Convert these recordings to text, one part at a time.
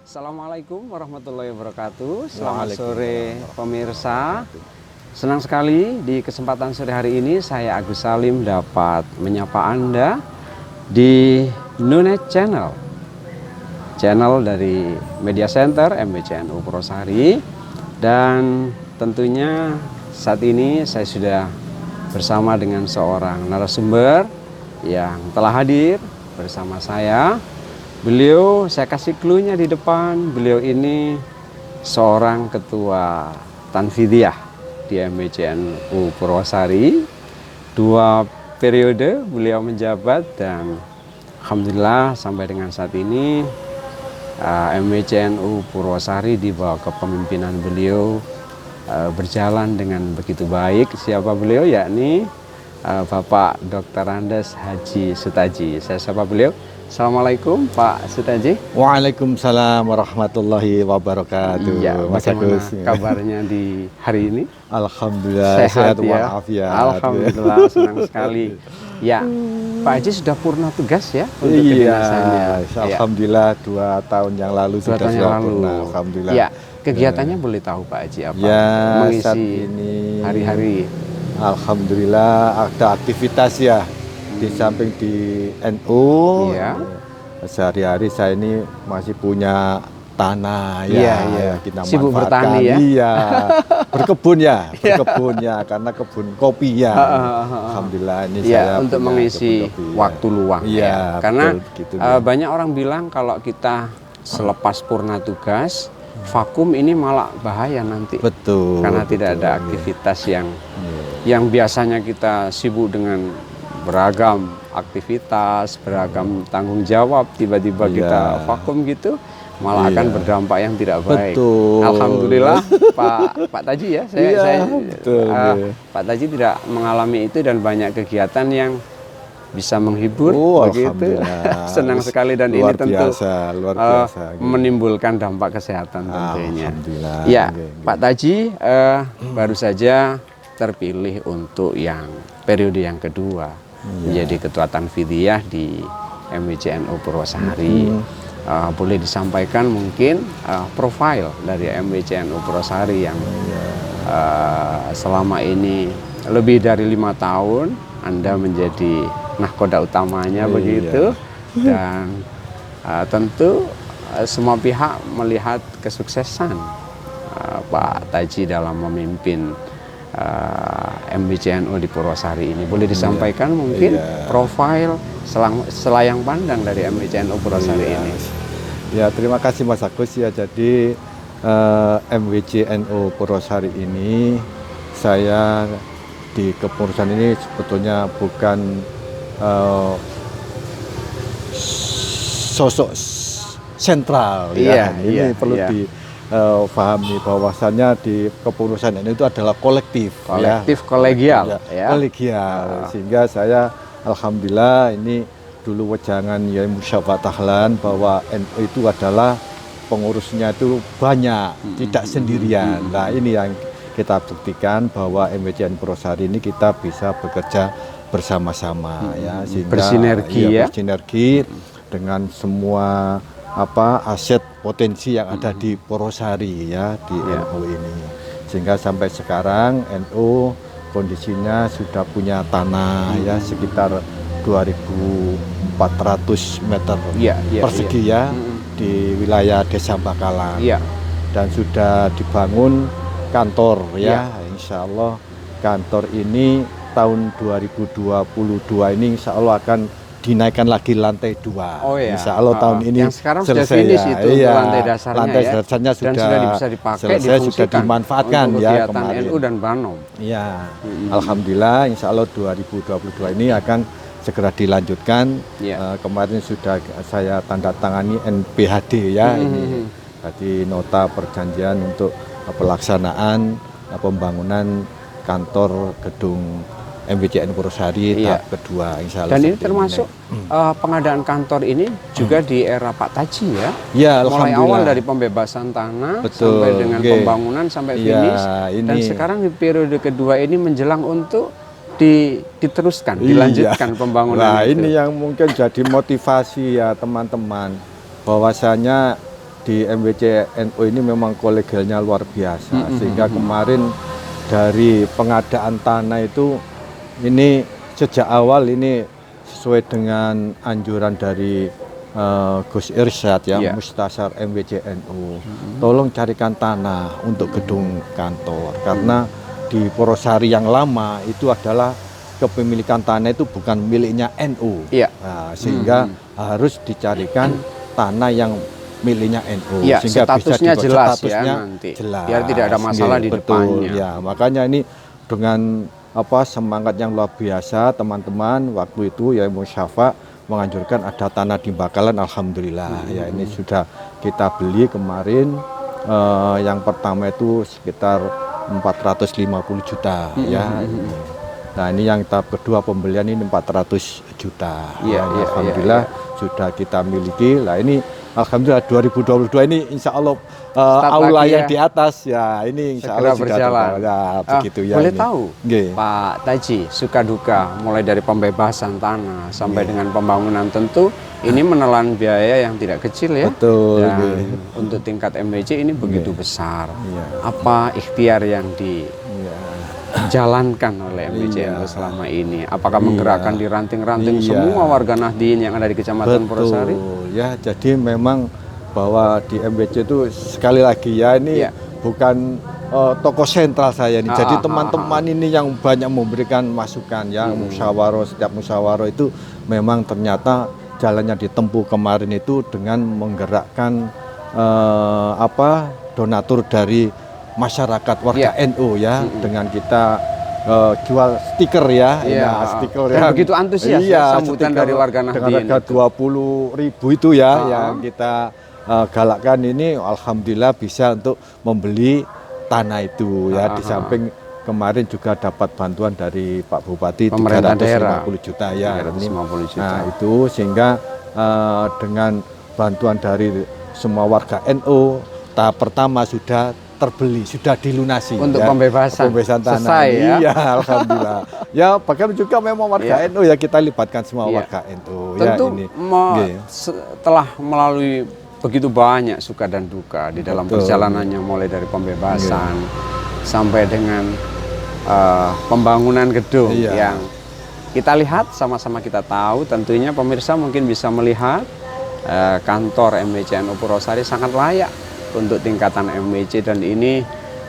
Assalamualaikum warahmatullahi wabarakatuh. Selamat sore pemirsa. Senang sekali di kesempatan sore hari ini saya Agus Salim dapat menyapa Anda di Nunet Channel. Channel dari Media Center MBCNU Purwosari. Dan tentunya saat ini saya sudah bersama dengan seorang narasumber yang telah hadir bersama saya. Beliau, saya kasih clue-nya di depan, beliau ini seorang ketua Tanfidiyah di MBCNU Purwosari. 2 periode beliau menjabat dan alhamdulillah sampai dengan saat ini MBCNU Purwosari di bawah kepemimpinan beliau berjalan dengan begitu baik. Siapa beliau? Yakni Bapak Dr. Andes Haji Sutaji. Saya sapa beliau. Assalamualaikum Pak Sutaji. Waalaikumsalam warahmatullahi wabarakatuh. Ya, bagaimana kabarnya di hari ini? Alhamdulillah sehat ya. Alhamdulillah senang sekali. Ya, Pak Haji sudah purna tugas ya untuk kedinasannya. Alhamdulillah 2 tahun yang lalu sudah purna. Alhamdulillah. Ya, kegiatannya boleh tahu Pak Haji apa? Ya, mengisi saat ini hari-hari. Alhamdulillah ada aktivitas ya. Di samping di NU, ya. Sehari-hari saya ini masih punya tanah ya, kita sibuk manfaatkan. Bertani ya? Iya, berkebun ya, karena kebun kopi ya. Alhamdulillah ini saya untuk mengisi waktu luang ya. Karena gitu, banyak orang bilang kalau kita selepas purna tugas, vakum ini malah bahaya nanti. Betul. Karena tidak ada aktivitas yang biasanya kita sibuk dengan beragam aktivitas, beragam tanggung jawab, tiba-tiba kita vakum gitu, malah akan berdampak yang tidak baik. Betul. Alhamdulillah Pak Taji ya, Pak Taji tidak mengalami itu dan banyak kegiatan yang bisa menghibur, begitu. Senang sekali dan ini tentu luar biasa, menimbulkan dampak kesehatan tentunya. Ya, Pak Taji baru saja terpilih untuk yang periode yang kedua. Menjadi ketua Tanfidiyah di MBCNU Purwosari. Boleh disampaikan mungkin profil dari MBCNU Purwosari yang selama ini lebih dari 5 tahun Anda menjadi nahkoda utamanya begitu, dan tentu semua pihak melihat kesuksesan Pak Taji dalam memimpin MBCNU di Purwosari ini. Boleh disampaikan mungkin profil selayang pandang dari MBCNU Purwosari ini. Ya, terima kasih Mas Agus ya. Jadi MBCNU Purwosari ini, saya di kepengurusan ini sebetulnya bukan sosok sentral ya. Ini perlu dipahami bahwasannya di kepengurusan ini itu adalah kolektif kolegial kolegial, sehingga saya alhamdulillah ini dulu wejangan ya musyawarah tahlan bahwa NU itu adalah pengurusnya itu banyak, tidak sendirian. Nah, ini yang kita buktikan bahwa MBCNU Purwosari ini kita bisa bekerja bersama-sama ya, sehingga bersinergi dengan semua aset potensi yang ada di Purwosari ya, di NU ini, sehingga sampai sekarang NU kondisinya sudah punya tanah ya sekitar 2.400 meter persegi di wilayah Desa Bakalan, dan sudah dibangun kantor Insya Allah kantor ini tahun 2022 ini Insya Allah akan dinaikkan lagi lantai 2. Insya Allah tahun ini yang sekarang selesai sudah finish itu lantai dasarnya, lantai dasarnya sudah bisa dipakai, sudah dimanfaatkan ya kemarin. NU dan Banom. Alhamdulillah Insya Allah 2022 ini akan segera dilanjutkan. Kemarin sudah saya tanda tangani NPHD ya, ini tadi nota perjanjian untuk pelaksanaan pembangunan kantor gedung MBCNU Purwosari tahap kedua, insya Allah. Dan ini termasuk pengadaan kantor ini juga di era Pak Taji ya? Ya, mulai awal dari pembebasan tanah sampai dengan pembangunan sampai finish. Dan sekarang di periode kedua ini menjelang untuk diteruskan, dilanjutkan pembangunan. Nah, ini yang mungkin jadi motivasi ya teman-teman, bahwasanya di MWC NU ini memang kolegialnya luar biasa, sehingga kemarin dari pengadaan tanah itu ini sejak awal ini sesuai dengan anjuran dari Gus Irsyad ya, Mustasar MWC NU, tolong carikan tanah untuk gedung kantor, karena di Purwosari yang lama itu adalah kepemilikan tanah itu bukan miliknya NU, nah, sehingga harus dicarikan tanah yang miliknya NU, sehingga statusnya bisa jelas statusnya nanti, biar tidak ada masalah di betul, depannya. Ya, makanya ini dengan semangat yang luar biasa teman-teman waktu itu ya Musyafa menganjurkan ada tanah di Bakalan, alhamdulillah ya ini sudah kita beli kemarin, yang pertama itu sekitar 450 juta ya. Nah ini yang tahap kedua pembelian ini 400 juta. Alhamdulillah sudah kita miliki. Nah ini alhamdulillah 2022 ini insya Allah aula yang di atas ya ini insya Allah sudah berjalan. Ya, begitu ya. Boleh ini. tahu Pak Taji, suka duka mulai dari pembebasan tanah sampai dengan pembangunan, tentu ini menelan biaya yang tidak kecil ya. Betul. Dan untuk tingkat MWC ini begitu besar. Apa ikhtiar yang dijalankan oleh MWC selama ini? Apakah menggerakkan di ranting-ranting semua warga Nahdien yang ada di Kecamatan Purwosari? Ya, jadi memang bahwa di MWC itu sekali lagi ya ini bukan tokoh sentral saya ini. Jadi teman-teman ini yang banyak memberikan masukan ya, musyawarah, setiap musyawarah itu memang ternyata jalannya ditempuh kemarin itu dengan menggerakkan donatur dari masyarakat warga NU ya, dengan kita jual stiker ya, stiker yang begitu antusias sambutan dari warga Nahdien dengan harga 20.000 itu ya, yang kita galakkan ini, alhamdulillah bisa untuk membeli tanah itu ya. Di samping kemarin juga dapat bantuan dari Pak Bupati 350 juta ya. 350 juta. Nah itu sehingga dengan bantuan dari semua warga NU tahap pertama sudah terbeli, sudah dilunasi untuk pembebasan tanah. Selesai ya. Iya, alhamdulillah. Ya, bahkan juga memang warga NU ya, kita libatkan semua warga NU. Tentu ya, ini. Setelah melalui begitu banyak suka dan duka di dalam perjalanannya, mulai dari pembebasan sampai dengan pembangunan gedung yang kita lihat, sama-sama kita tahu, tentunya pemirsa mungkin bisa melihat kantor MWC NU Purwosari sangat layak untuk tingkatan MWC, dan ini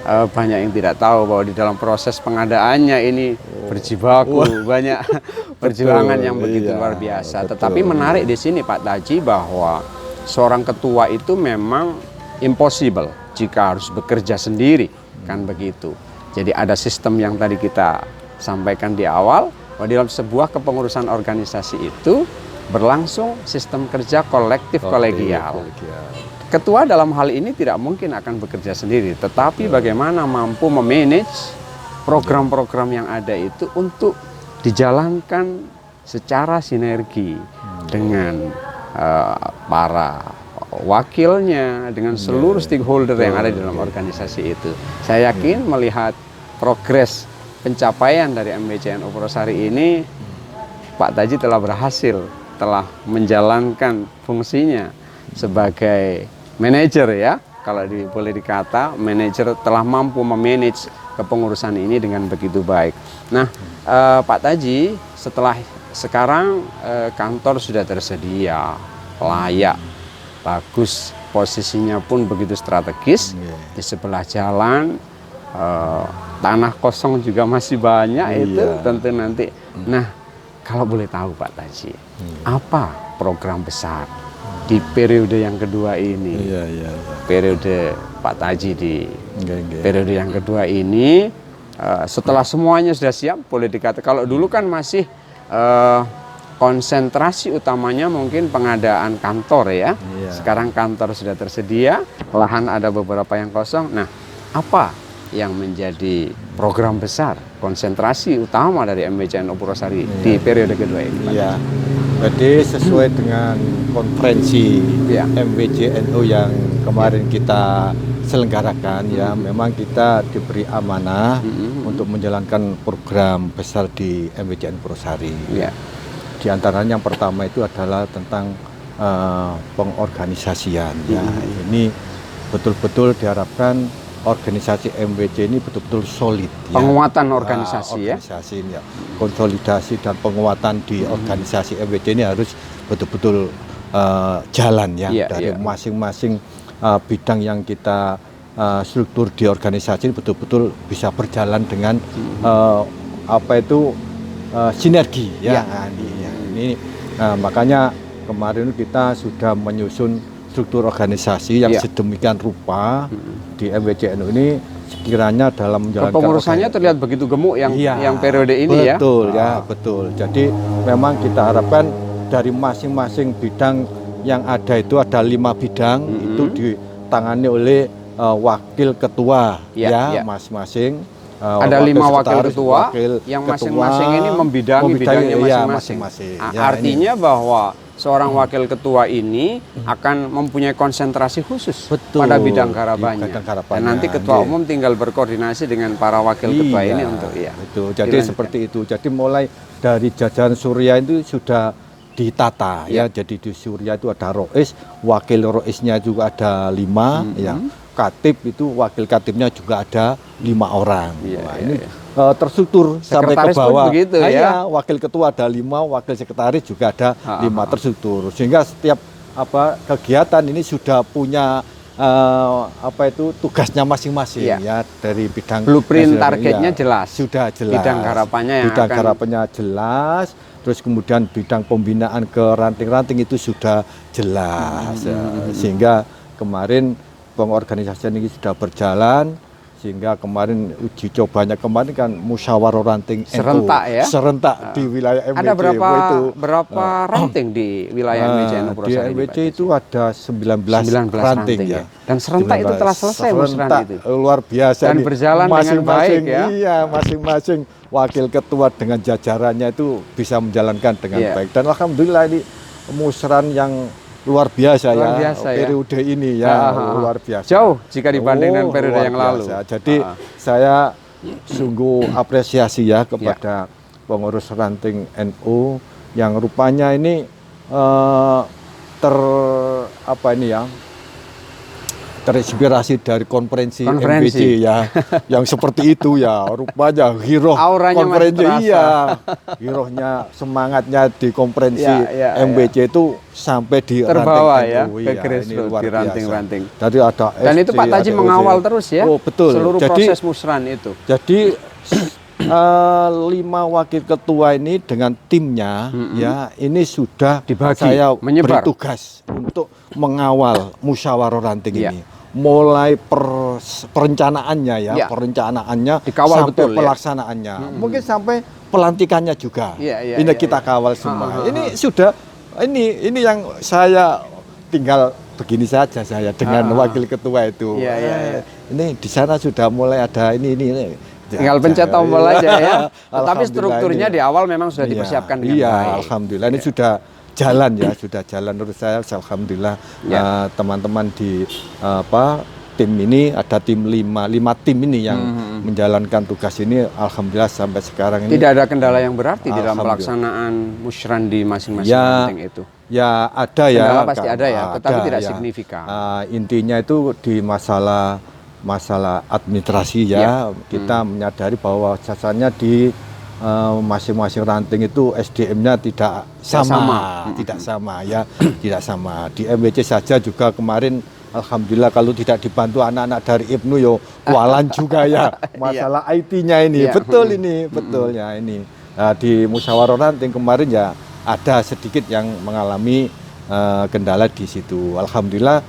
banyak yang tidak tahu bahwa di dalam proses pengadaannya ini berjibaku banyak perjuangan yang begitu luar biasa. Tetapi menarik di sini Pak Taji bahwa seorang ketua itu memang impossible jika harus bekerja sendiri, kan begitu. Jadi ada sistem yang tadi kita sampaikan di awal, bahwa dalam sebuah kepengurusan organisasi itu berlangsung sistem kerja kolektif kolegial. Ketua dalam hal ini tidak mungkin akan bekerja sendiri, tetapi bagaimana mampu memanage program-program yang ada itu untuk dijalankan secara sinergi dengan para wakilnya, dengan seluruh stakeholder yang ada di dalam organisasi itu. Saya yakin melihat progres pencapaian dari MWC NU Purwosari ini, Pak Taji telah berhasil, telah menjalankan fungsinya sebagai manajer ya, kalau boleh dikata manajer, telah mampu memanage kepengurusan ini dengan begitu baik. Nah, Pak Taji, setelah sekarang kantor sudah tersedia, layak, bagus, posisinya pun begitu strategis, di sebelah jalan, tanah kosong juga masih banyak itu tentu nanti. Nah, kalau boleh tahu Pak Taji, apa program besar di periode yang kedua ini? Periode Pak Taji di periode yang kedua ini, setelah semuanya sudah siap, boleh dikata, kalau dulu kan masih konsentrasi utamanya mungkin pengadaan kantor ya. Sekarang kantor sudah tersedia, lahan ada beberapa yang kosong. Nah, apa yang menjadi program besar, konsentrasi utama dari MWC NU Purwosari di periode kedua ini? Iya, jadi sesuai dengan konferensi MWC NU yang kemarin kita selenggarakan ya, memang kita diberi amanah untuk menjalankan program besar di MWC NU Purwosari. Di antaranya yang pertama itu adalah tentang pengorganisasian. Ya, ini betul-betul diharapkan organisasi MWC ini betul-betul solid. Penguatan organisasi, organisasi ya. Konsolidasi dan penguatan di organisasi MWC ini harus betul-betul jalan ya, dari masing-masing bidang yang kita struktur di organisasi ini betul-betul bisa berjalan dengan sinergi ya. Makanya kemarin kita sudah menyusun struktur organisasi yang sedemikian rupa di MWCNU ini, sekiranya dalam menjalankan kepengurusannya terlihat begitu gemuk yang periode ini betul betul. Jadi memang kita harapkan dari masing-masing bidang yang ada itu ada 5 bidang itu ditangani oleh wakil ketua masing-masing. Ada 5 wakil ketua yang masing-masing ini membidangi bidangnya masing-masing. Artinya bahwa seorang wakil ketua ini akan mempunyai konsentrasi khusus pada bidang garapannya. Dan nanti ketua umum tinggal berkoordinasi dengan para wakil ketua ini untuk Jadi seperti itu. Jadi mulai dari jajaran Surya itu sudah ditata ya. Jadi di Surya itu ada rois, wakil roisnya juga ada 5 ya. Katib itu wakil katibnya juga ada 5 orang. Ini terstruktur sampai ke bawah. Begitu, wakil ketua ada 5, wakil sekretaris juga ada 5 terstruktur. Sehingga setiap kegiatan ini sudah punya tugasnya masing-masing ya, dari bidang blueprint targetnya jelas. Sudah jelas. Bidang harapannya jelas. Terus kemudian bidang pembinaan ke ranting-ranting itu sudah jelas. Sehingga kemarin pengorganisasian ini sudah berjalan, sehingga kemarin uji cobanya kemarin kan musyawarah ranting serentak di wilayah MWC. Ada berapa ranting di wilayah MWC NU Purwosari? Di MWC itu ada 19 ranting ya. Dan serentak itu telah selesai musyawarah itu. Luar biasa. Dan berjalan dengan baik ya. Iya, masing-masing wakil ketua dengan jajarannya itu bisa menjalankan dengan baik. Dan alhamdulillah ini musyawarah yang luar biasa periode ini luar biasa. Jauh jika dibanding dengan periode yang lalu. Jadi saya sungguh apresiasi ya kepada pengurus ranting NU yang rupanya ini terinspirasi dari konferensi MWC ya, yang seperti itu ya, rupanya giroh konferensi girohnya semangatnya di konferensi MWC itu sampai di terbawa ranting ke grassroots di ranting-ranting. Jadi ada dan itu Pak Taji mengawal terus ya, betul. Seluruh proses musran itu. Jadi 5 wakil ketua ini dengan timnya ya, ini sudah saya beri tugas untuk mengawal musyawarah ranting ini. Mulai perencanaannya perencanaannya dikawal sampai pelaksanaannya, mungkin sampai pelantikannya juga. Ini kita kawal semua. Ini sudah ini yang saya tinggal begini saja saya dengan wakil ketua itu. Ini di sana sudah mulai ada ini. Tinggal pencet tombol aja ya. Tapi strukturnya di awal memang sudah dipersiapkan dengan baik. Alhamdulillah ini sudah jalan ya, sudah jalan menurut saya. Alhamdulillah teman-teman di tim ini ada tim 5 tim ini yang menjalankan tugas ini. Alhamdulillah sampai sekarang ini tidak ada kendala yang berarti di dalam pelaksanaan musyawarah di masing-masing ranting itu. Ya ada ya. Kendala pasti ada ya, tetapi tidak signifikan. Intinya itu di masalah administrasi ya. Kita menyadari bahwa sasarannya di masing-masing ranting itu SDM-nya tidak sama ya, tidak sama. Di MWC saja juga kemarin alhamdulillah kalau tidak dibantu anak-anak dari Ibnu yo kualan juga ya masalah IT-nya ini. Betul ini, betul ya ini. Di musyawarah ranting kemarin ya ada sedikit yang mengalami kendala di situ. Alhamdulillah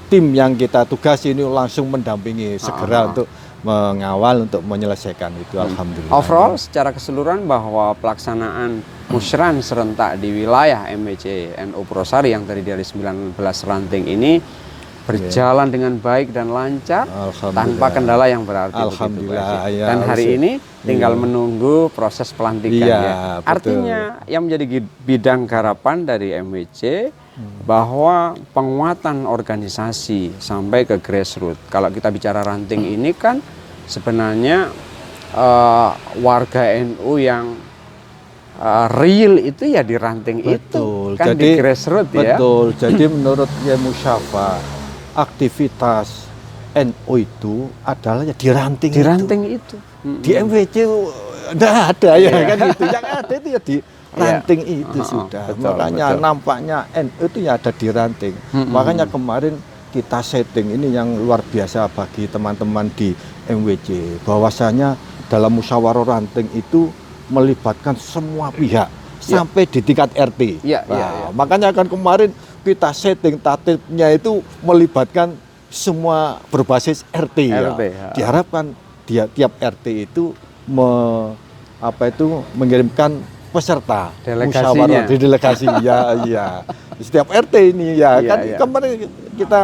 tim yang kita tugasi ini langsung mendampingi segera untuk mengawal untuk menyelesaikan itu. Alhamdulillah. Overall secara keseluruhan bahwa pelaksanaan musyawarah serentak di wilayah MWC NU Purwosari yang terdiri dari 19 ranting ini berjalan dengan baik dan lancar tanpa kendala yang berarti. Alhamdulillah. Dan hari ini tinggal menunggu proses pelantikan. Artinya yang menjadi bidang garapan dari MWC bahwa penguatan organisasi sampai ke grassroots. Kalau kita bicara ranting ini kan sebenarnya warga NU yang real itu ya di ranting itu. Kan Jadi di grassroots ya. betul. Jadi menurut Kiai Musyafa, aktivitas NU itu adalah ya di ranting Di itu. ranting itu. Di MWC enggak ada ya Iya. kan itu. Yang ada itu ya di ranting itu sudah. betul, Makanya betul. nampaknya NU itu ya ada di ranting. Makanya kemarin kita setting ini yang luar biasa bagi teman-teman di MWC, bahwasanya dalam musyawarah ranting itu melibatkan semua pihak sampai di tingkat RT. Ya, Nah, ya, ya. makanya kan kemarin kita setting tatipnya itu melibatkan semua berbasis RT, ya. RT, ya. Diharapkan tiap RT itu mengirimkan peserta Delegasinya. musyawarah di delegasi ya iya setiap RT ini ya Iya, kan iya. kemarin kita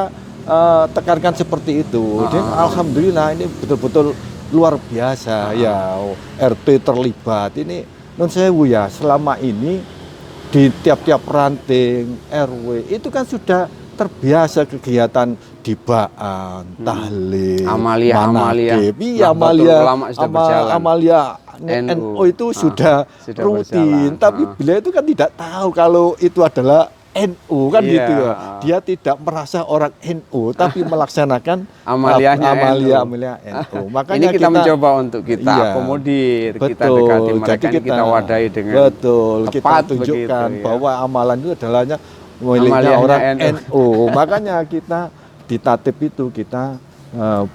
tekankan seperti itu. Jadi alhamdulillah ini betul-betul luar biasa ya, RT terlibat ini. Non sewu ya, selama ini di tiap-tiap ranting RW itu kan sudah terbiasa kegiatan dibaan, tahlil, Amalia, manaqib. Iya, Nahdlatul amalia, Ulama sudah berjalan. amalia NU. NU itu sudah rutin, berjalan. tapi beliau itu kan tidak tahu kalau itu adalah NU kan Iya. gitu ya. Dia tidak merasa orang NU tapi melaksanakan Amaliyahnya amalia NU. NU. Ini Makanya kita mencoba untuk kita Iya. akomodir, kita Betul. dekati mereka, Jadi ini kita wadahi dengan betul, kita tepat tunjukkan begitu, ya. bahwa amalan itu adalahnya miliknya Amaliyahnya orang NU. NU. Makanya kita di tatip itu kita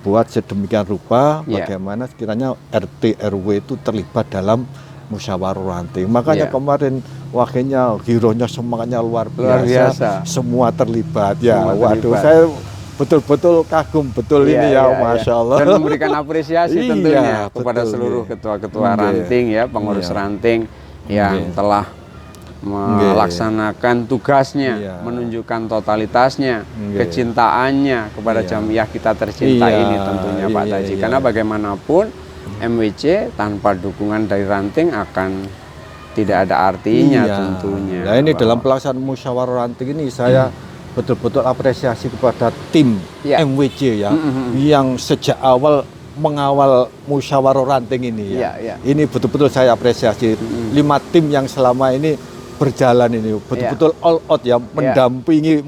buat sedemikian rupa Iya. bagaimana sekiranya RT RW itu terlibat dalam musyawarah ranting. Makanya Iya. kemarin wakilnya girohnya semangatnya luar biasa. biasa. Semua terlibat ya. Semua Waduh, terlibat. saya betul-betul kagum betul Iya, ini iya, ya, iya. Masya Allah. Dan memberikan apresiasi Iya, tentunya kepada betul, seluruh iya. ketua-ketua Iya. ranting ya, pengurus Iya. ranting yang Iya. telah melaksanakan tugasnya, Iya. menunjukkan totalitasnya, Iya. kecintaannya kepada Iya. jamiah kita tercinta Iya, ini tentunya Pak iya, Taji. iya. Karena bagaimanapun MWC tanpa dukungan dari ranting akan tidak ada artinya Iya. tentunya. Nah ini Bahwa- dalam pelaksanaan musyawarah ranting ini saya betul-betul apresiasi kepada tim Iya. MWC ya, yang sejak awal mengawal musyawarah ranting ini ya. Iya, iya. Ini betul-betul saya apresiasi 5 tim yang selama ini berjalan ini betul-betul all out ya, mendampingi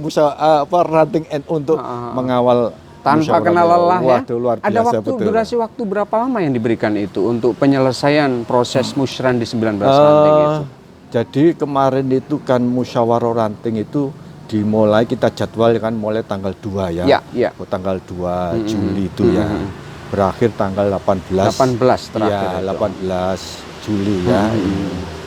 ranting NU untuk mengawal tanpa musyawarah. kenal lelah ya. Waduh, luar Ada biasa, waktu betul. durasi waktu berapa lama yang diberikan itu untuk penyelesaian proses musyawarah di 19 ranting itu? Jadi kemarin itu kan musyawarah ranting itu dimulai, kita jadwal kan mulai tanggal 2 ya. Ya, ya. Tanggal 2 Juli itu ya. Berakhir tanggal 18. 18 terakhir Ya, itu. 18 Juli ya.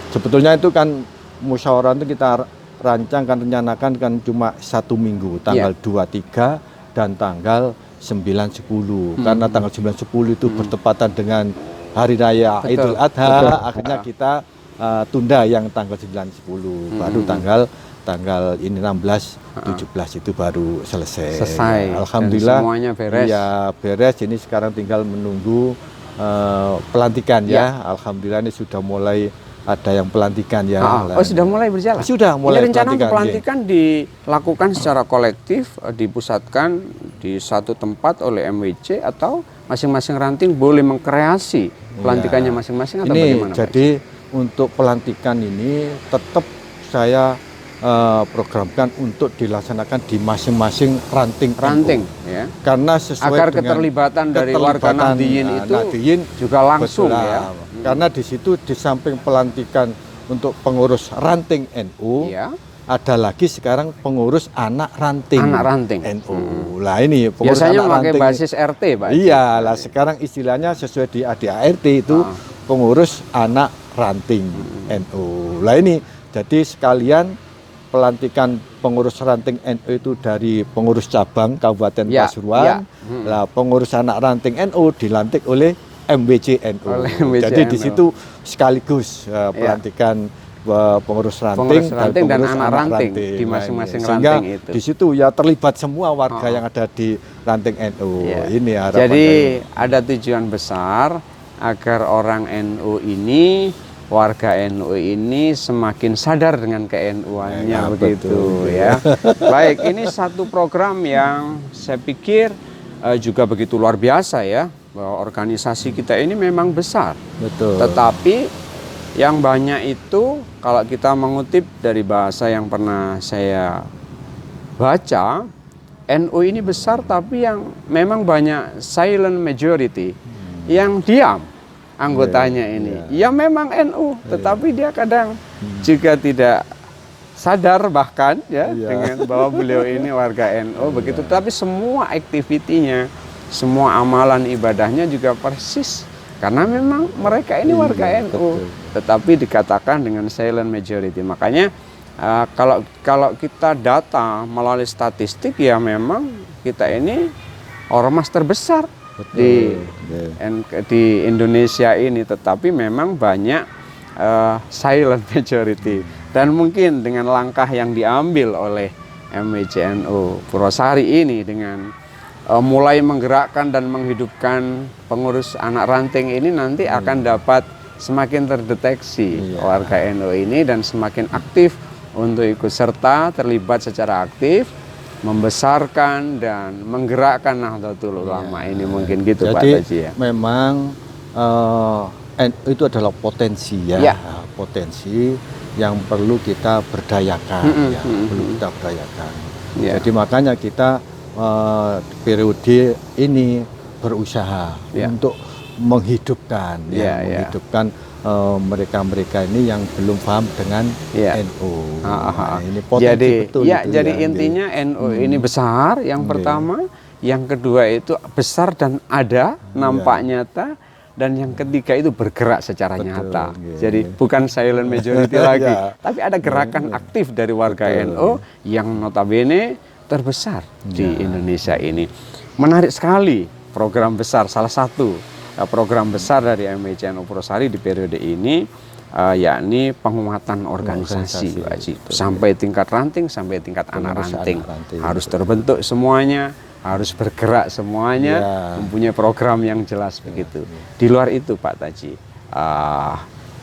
Sebetulnya itu kan musyawarah itu kita rancang kan, rencanakan kan cuma 1 minggu, tanggal 2, 3 dan tanggal 9, 10. Karena tanggal 9, 10 itu bertepatan dengan Hari Raya Betul, Idul Adha, betul. akhirnya kita tunda yang tanggal 9, 10. Baru tanggal ini 16, 17 itu baru selesai. Selesai. Alhamdulillah. Dan semuanya beres. Ya, beres. Ini sekarang tinggal menunggu pelantikan ya. Alhamdulillah ini sudah mulai ada yang pelantikan ya. Oh, sudah mulai berjalan? Sudah mulai Ini rencana untuk pelantikan, pelantikan dilakukan secara kolektif, dipusatkan di satu tempat oleh MWC, atau masing-masing ranting boleh mengkreasi pelantikannya masing-masing, atau ini bagaimana? jadi untuk pelantikan ini tetap saya programkan untuk dilaksanakan di masing-masing ranting NU. Ya. Karena sesuai Agar dengan keterlibatan dari warga Nahdliyin itu Nahdliyin juga langsung betul, ya. Karena di situ di samping pelantikan untuk pengurus ranting NU, Ya. ada lagi sekarang pengurus anak ranting. Anak ranting. NU. Lah ini pengurus Biasanya anak memakai ranting. basis RT, Pak. Iya, lah sekarang istilahnya sesuai di ADART itu pengurus anak ranting NU. Lah ini jadi sekalian pelantikan pengurus ranting NU itu dari pengurus cabang Kabupaten Ya, Pasuruan. ya. Lah pengurus anak ranting NU dilantik oleh MWC NU. Oleh MWC Jadi di NU. situ sekaligus pelantikan pengurus ranting, Pengurus ranting dan pengurus anak ranting di Nah, ini. masing-masing Sehingga ranting itu. di situ ya terlibat semua warga yang ada di ranting NU. Ya. Ini harapan Jadi dari- ada tujuan besar agar orang NU ini, warga NU ini semakin sadar dengan ke-NU-annya, Ya, begitu betul. ya. Baik, ini satu program yang saya pikir juga begitu luar biasa ya, bahwa organisasi kita ini memang besar. Betul. Tetapi Yang banyak itu kalau kita mengutip dari bahasa yang pernah saya baca, NU ini besar tapi yang memang banyak silent majority, yang diam anggotanya ini. Ya memang NU, tetapi dia kadang juga tidak sadar bahkan ya dengan bahwa beliau ini warga NU begitu. Tapi semua aktivitinya, semua amalan ibadahnya juga persis karena memang mereka ini warga NU, tetapi dikatakan dengan silent majority. Makanya kalau kita data melalui statistik ya memang kita ini ormas terbesar di Indonesia ini, tetapi memang banyak silent majority. Dan mungkin dengan langkah yang diambil oleh MWCNU Purwosari ini dengan mulai menggerakkan dan menghidupkan pengurus anak ranting ini, nanti akan dapat semakin terdeteksi warga NU ini dan semakin aktif untuk ikut serta terlibat secara aktif membesarkan dan menggerakkan Nahdlatul Ulama ini, mungkin gitu. Jadi, Pak Taji ya. Memang NU itu adalah potensi potensi yang perlu kita berdayakan perlu kita berdayakan. Jadi makanya kita periode ini berusaha untuk menghidupkan menghidupkan mereka-mereka ini yang belum paham dengan NU. Ini potensi betul. Jadi intinya NU ini besar, yang pertama, yang kedua itu besar dan ada nampak nyata, dan yang ketiga itu bergerak secara nyata. Jadi bukan silent majority lagi, tapi ada gerakan aktif dari warga NU yang notabene terbesar di Indonesia ini. Menarik sekali program besar, salah satu program besar dari MWCNU Purwosari di periode ini, yakni penguatan organisasi, Pak Haji. Sampai tingkat ranting, sampai tingkat anak ranting. Harus terbentuk semuanya, harus bergerak semuanya, mempunyai program yang jelas begitu. Di luar itu Pak Taji,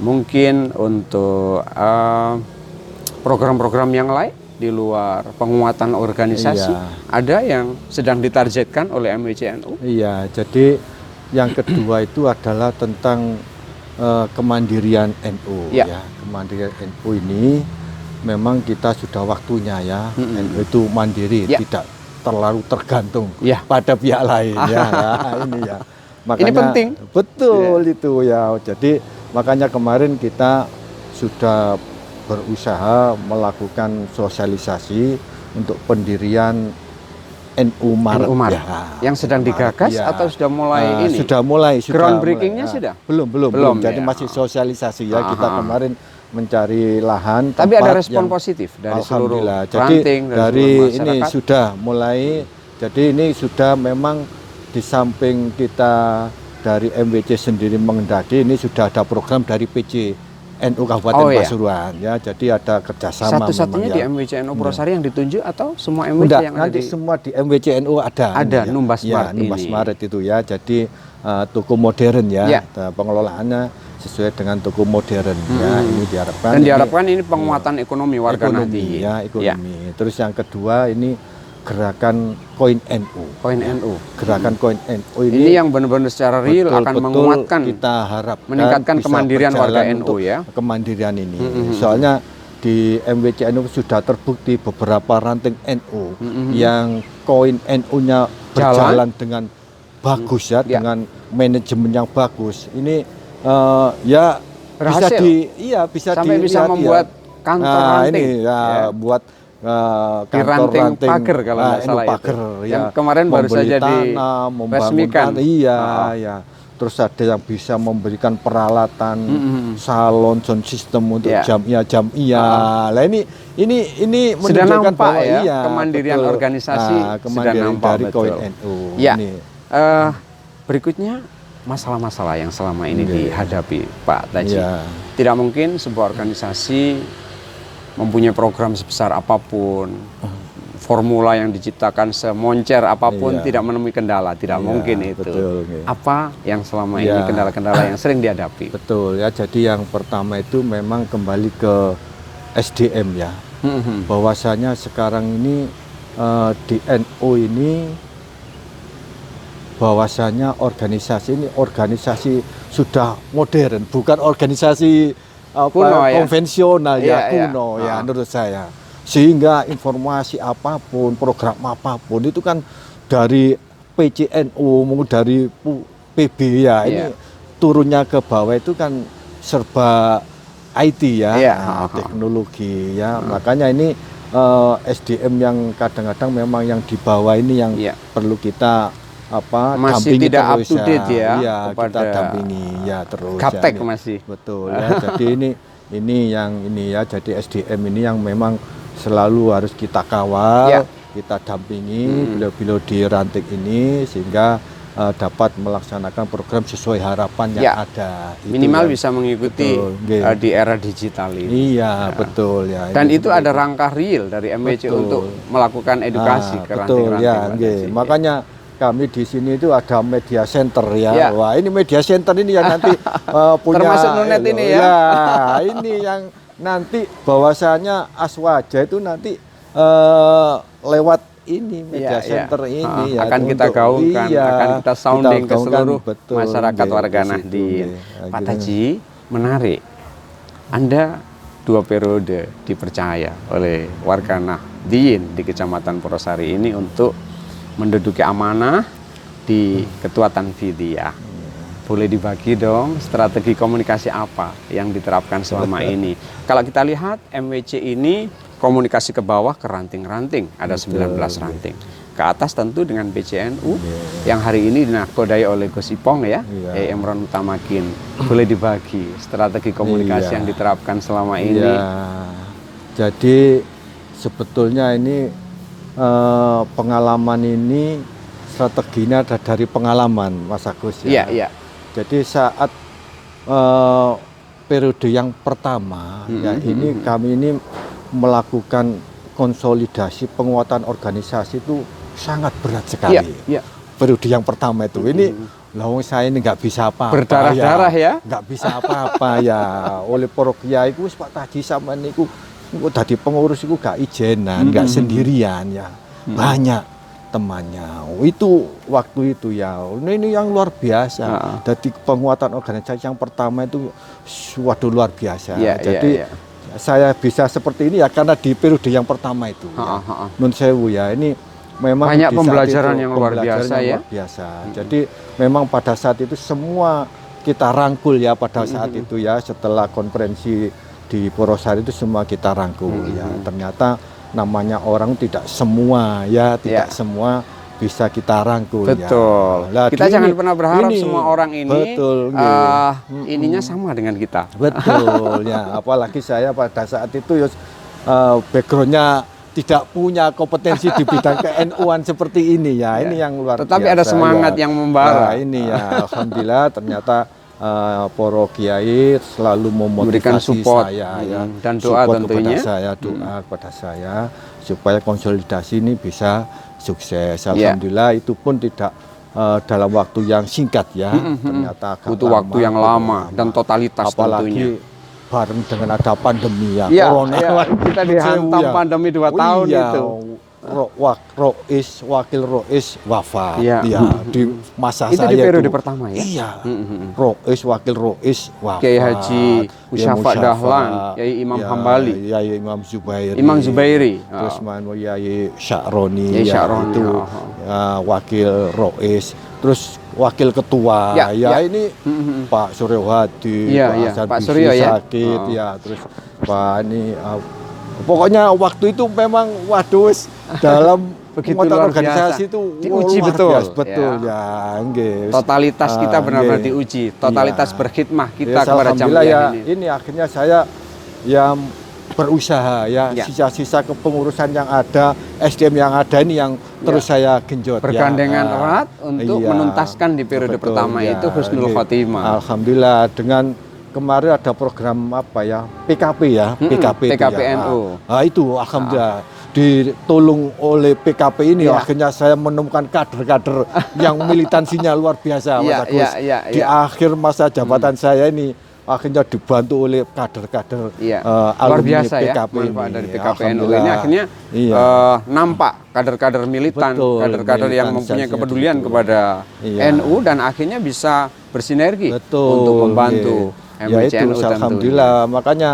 mungkin untuk program-program yang lain di luar penguatan organisasi, ada yang sedang ditargetkan oleh MWCNU? Iya, jadi yang kedua itu adalah tentang kemandirian NU. Kemandirian NU ini memang kita sudah waktunya NU itu mandiri, tidak terlalu tergantung pada pihak lain. Makanya, ini penting. Betul itu ya. Jadi makanya kemarin kita sudah berusaha melakukan sosialisasi untuk pendirian NU Maret, yang sedang digagas atau sudah mulai ini? Sudah mulai. Groundbreakingnya sudah? Belum. Jadi masih sosialisasi Kita kemarin mencari lahan. Tapi ada respon positif dari seluruh ranting, dari ini sudah mulai. Jadi ini sudah memang di samping kita dari MWC sendiri mengendaki, ini sudah ada program dari PC NU Kabupaten Pasuruan jadi ada kerjasama. Satu-satunya di MWCNU Purwosari yang ditunjuk atau semua MWC yang nanti semua di MWCNU ada Numbas Maret Numbas Maret itu jadi toko modern pengelolaannya sesuai dengan toko modern ini diharapkan. Dan diharapkan ini penguatan ekonomi warga nanti. Ekonomi. Terus yang kedua ini gerakan Koin NU. Gerakan Koin NU ini yang benar-benar secara real akan menguatkan, kita harapkan meningkatkan kemandirian warga NU kemandiriran ini. Soalnya di MWCNU sudah terbukti beberapa ranting NU yang koin NU-nya berjalan dengan bagus dengan manajemen yang bagus. Ini bisa membuat kantor ranting. Buat kantor ranting pagar kalau nggak salah pagar, itu. Yang kemarin baru saja diresmikan. Terus ada yang bisa memberikan peralatan salon sound system untuk jamiah. Lah ini sudah menunjukkan nampak bahwa kemandirian organisasi sudah nampak dari Koin NU. Berikutnya masalah-masalah yang selama ini dihadapi Pak Taji. Tidak mungkin sebuah organisasi mempunyai program sebesar apapun, formula yang diciptakan semoncer apapun tidak menemui kendala, tidak mungkin itu. Apa yang selama ini kendala-kendala yang sering dihadapi? Betul jadi yang pertama itu memang kembali ke SDM bahwasanya sekarang ini di NU ini bahwasanya organisasi ini organisasi sudah modern, bukan organisasi Kuno, ya? konvensional Iya, ya, kuno iya. ya menurut saya. Sehingga informasi apapun, program apapun itu kan dari PCNU maupun dari PB ya, ini Iya. turunnya ke bawah itu kan serba IT ya, Iya, teknologi ya. Makanya ini SDM yang kadang-kadang memang yang di bawah ini yang Iya. perlu kita Masih dampingi tidak terus up to date ya, Iya, kita kepada dampingi ya terus. gaptek ya, masih. Betul ya. Jadi ini ya. Jadi SDM ini yang memang selalu harus kita kawal, Ya. kita dampingi beliau-beliau di ranting ini sehingga dapat melaksanakan program sesuai harapan yang Ya. ada. Itu Minimal yang- bisa mengikuti betul, nggih. di era digital ini. Iya, betul ya. Dan ini itu seperti ada rangka real dari MWC Betul. untuk melakukan edukasi ke betul ranting-ranting. ya, Pak nggih. Desi. Makanya kami di sini itu ada media center ya. Ya. Wah, ini media center ini yang nanti punya Termasuk Nunet ini ya. Ya, ini yang nanti bahwasanya Aswaja itu nanti lewat ini media Iya, center iya. ini ya Akan kita untuk- gaungkan, iya, akan kita sounding ke gaungkan, seluruh betul, masyarakat nggih, warga di situ, Nahdien. nggih. Pak Akhirnya- Taji, menarik. Anda 2 periode dipercaya oleh warga Nahdien di Kecamatan Purwosari ini untuk menduduki amanah di Ketua Tanfidiyah. Boleh dibagi dong strategi komunikasi apa yang diterapkan selama ini. Kalau kita lihat MWC ini komunikasi ke bawah ke ranting-ranting, ada 19 ranting. Ke atas tentu dengan PCNU yang hari ini dinakodai oleh Gus Ipong ya, Iya. Emron Utamakin. Boleh dibagi strategi komunikasi Iya. yang diterapkan selama ini. Iya. Jadi sebetulnya ini pengalaman ini strateginya ada dari pengalaman Mas Agus Iya, ya. iya. Jadi saat periode yang pertama ya ini kami ini melakukan konsolidasi penguatan organisasi itu sangat berat sekali. Iya, iya. Periode yang pertama itu ini lawang saya ini nggak bisa apa-apa Berdarah-darah ya. nggak bisa apa-apa ya oleh para kiai ku Pak Taji sama niku dadi pengurus iku gak ijenan nggak sendirian ya banyak temannya itu waktu itu ya ini yang luar biasa. Jadi penguatan organisasi yang pertama itu suatu luar biasa. Iya, Jadi iya, iya. saya bisa seperti ini ya karena di periode yang pertama itu ya. Nun sewu ya ini memang Banyak di saat pembelajaran itu yang luar pembelajaran biasa yang ya. luar biasa. Jadi memang pada saat itu semua kita rangkul ya pada saat itu ya setelah konferensi di Purwosari itu semua kita rangkul ya. Ternyata namanya orang tidak semua ya tidak semua bisa kita rangkul Betul. ya. Lah, Kita jangan ini- pernah berharap ini, semua orang ini betul, ininya sama dengan kita. betul ya apalagi saya pada saat itu ya backgroundnya tidak punya kompetensi di bidang ke-NU-an seperti ini ya. Ini yang luar Tetapi biasa ada semangat ya. yang membara. Nah, ini ya alhamdulillah ternyata para kiai selalu Memberikan memotivasi support, saya ya dan doa support tentunya. kepada saya, doa kepada saya supaya konsolidasi ini bisa sukses. Ya. Alhamdulillah itu pun tidak dalam waktu yang singkat ya. Ternyata agak Butuh waktu yang lama dan totalitas apalagi tentunya. bareng dengan ada pandemi ya, Iya, corona. iya, kita dihantam Ya. pandemi 2 tahun iya, itu. Wakil Rois wafat Iya. ya, di masa Itu saya di periode itu. pertama ya? Iya. Wakil Rois wafat. Kiai Haji Musyafa Dahlan, Kiai Imam Hambali. Kiai Imam Zubairi. Imam Zubairi. Terus Kiai Sya'roni. Kiai ya, Sya'roni, itu Wakil Rois. Terus Wakil Ketua Ya, ya, ya. ini Pak Suryo Hadi, Iya, Pak iya. Hasan Pak Bisri Suryo ya. sakit ya, terus Pak ini pokoknya waktu itu memang waduh dalam Begitu penguatan luar organisasi biasa. itu Diuji luar betul. biasa, betul ya, nggih. Totalitas kita benar-benar nggih. diuji. Totalitas Iya. berkhidmah kita Yes, kepada alhamdulillah jamaah ya, ini. ini akhirnya saya ya berusaha ya, Ya. sisa-sisa kepengurusan yang ada, SDM yang ada ini yang terus saya genjot Bergandengan ya. erat untuk Iya. menuntaskan di periode Betul, pertama ya, itu Husnul nggih. Khotimah. Alhamdulillah dengan kemarin ada program apa ya PKP ya, PKP itu PKP ya. NU. Itu alhamdulillah ditolong oleh PKP ini Iya. akhirnya saya menemukan kader-kader yang militansinya luar biasa Mas Iya, Agus. iya, iya, Di iya. akhir masa jabatan saya ini akhirnya dibantu oleh kader-kader Iya. alumni Luar biasa ya PKP manfaat ini. dari PKP NU ini Alhamdulillah. akhirnya Iya. nampak kader-kader militan, Betul, kader-kader yang mempunyai militansinya kepedulian gitu. kepada Iya. NU dan akhirnya bisa bersinergi Betul, untuk membantu Ya itu, MWCNU tentunya. alhamdulillah. Makanya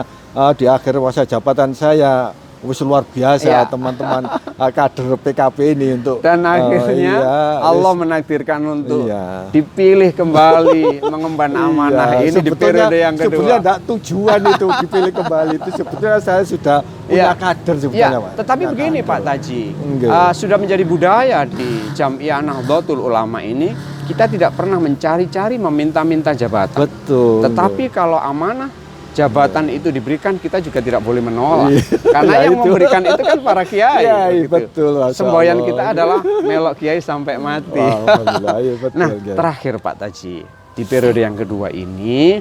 di akhir masa jabatan saya wis luar biasa Ya. teman-teman kader PKB ini untuk Dan akhirnya Allah menakdirkan untuk iya. dipilih kembali mengemban amanah ini di periode yang kedua. Sebetulnya tidak tujuan itu dipilih kembali itu sebetulnya saya sudah punya kader sebetulnya, Ya, Pak. tetapi Punya begini kader. Pak Taji, Enggak. sudah menjadi budaya di Jam'iyah Nahdlatul Ulama ini, kita tidak pernah mencari-cari meminta-minta jabatan. Betul. Tetapi kalau amanah jabatan itu diberikan, kita juga tidak boleh menolak. Iya. Karena Ya, yang itu. memberikan itu kan para kiai. Iya, begitu. betul, Masya Semboyan Allah. kita adalah melok kiai sampai mati. Alhamdulillah, iya, betul, Nah, Kiai. terakhir Pak Taji, di periode yang kedua ini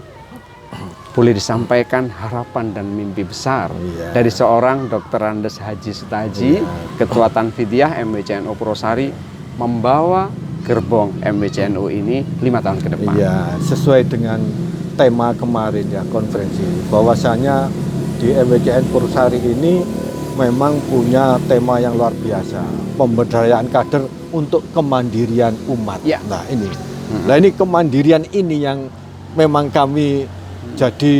boleh disampaikan harapan dan mimpi besar Iya. dari seorang Dr. Andes Haji Sutaji, Ketua Tanfidiyah MWCNU Purwosari, membawa gerbong MWCNU ini 5 tahun ke depan. Iya, sesuai dengan tema kemarin ya konferensi, bahwasanya di MWCN Purwosari ini memang punya tema yang luar biasa, pemberdayaan kader untuk kemandirian umat. Ya. Nah ini, nah ini kemandirian ini yang memang kami jadi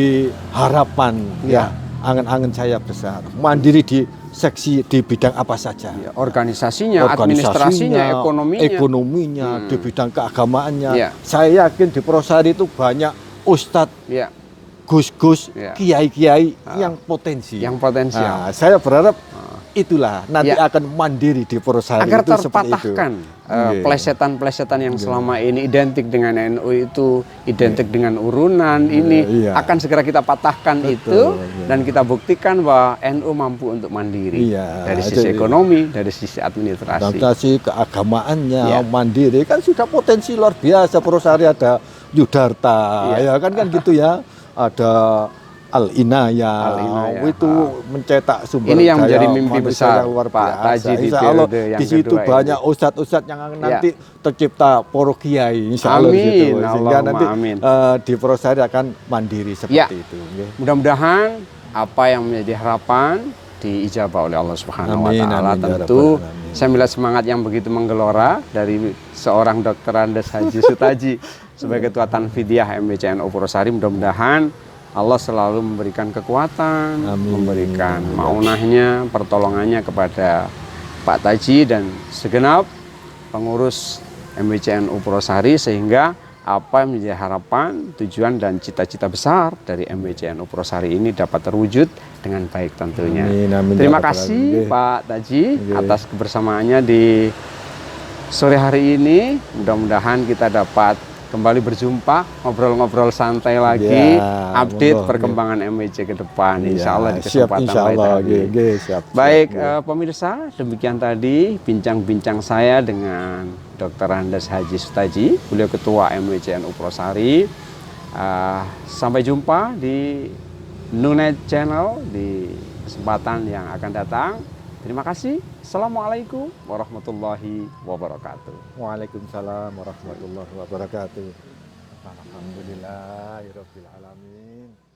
harapan ya, angan-angan saya besar, mandiri di seksi di bidang apa saja. Ya, organisasinya, administrasinya, ekonominya, di bidang keagamaannya. Ya. Saya yakin di Purwosari itu banyak ustadz, Ya, gus-gus, Ya. kiai-kiai yang potensi. yang potensial. Nah, saya berharap itulah nanti Ya. akan mandiri di Purwosari Agar itu seperti itu. terpatahkan Iya. plesetan-plesetan yang selama ini identik dengan NU itu identik dengan urunan ini Iya. akan segera kita patahkan Betul, itu iya. dan kita buktikan bahwa NU mampu untuk mandiri Iya, dari sisi jadi- ekonomi, dari sisi administrasi. Adaptasi keagamaannya, Ya. mandiri kan sudah potensi luar biasa. Purwosari ada Yudarta, Iya. ya kan gitu ya. Ada Al-Inayah, Al-Inayah, itu mencetak sumber Ini yang daya menjadi mimpi manusia besar, yang luar Pak biasa. Taji, di Insya Allah periode yang di situ kedua ini. banyak ustadz-ustadz yang Ya. nanti tercipta poro kiai, insya Allah di situ. Amin, Sehingga Allahumma nanti amin. di Purwosari akan mandiri seperti Ya. itu. Nggih. Mudah-mudahan apa yang menjadi harapan diijabah oleh Allah Subhanahu wa Amin, taala. amin, ya Tentu Rabbal alamin. saya melihat semangat yang begitu menggelora dari seorang Dr. Andes Haji Sutaji sebagai Ketua Tanfidiyah MWCNU Purwosari. Mudah-mudahan Allah selalu memberikan kekuatan, Amin. memberikan maunahnya, pertolongannya kepada Pak Taji dan segenap pengurus MWCNU Purwosari, sehingga apa yang menjadi harapan, tujuan dan cita-cita besar dari MWCNU Purwosari ini dapat terwujud dengan baik tentunya. Amin, amin, Terima ya Rabbal kasih alamin. Pak Taji Nggih. atas kebersamaannya di sore hari ini. Mudah-mudahan kita dapat kembali berjumpa, ngobrol-ngobrol santai lagi, Ya, update monggo, perkembangan MWC ke depan. Insya Allah di siap, kesempatan insya lain Allah. tadi. Nggih, nggih, siap, Baik, siap. pemirsa, demikian tadi bincang-bincang saya dengan Dr. Andes Haji Sutaji, beliau Ketua MWCNU Purwosari. Sampai jumpa di Nunet Channel di kesempatan yang akan datang. Terima kasih. Assalamualaikum warahmatullahi wabarakatuh. Waalaikumsalam warahmatullahi wabarakatuh. Alhamdulillahirabbil alamin.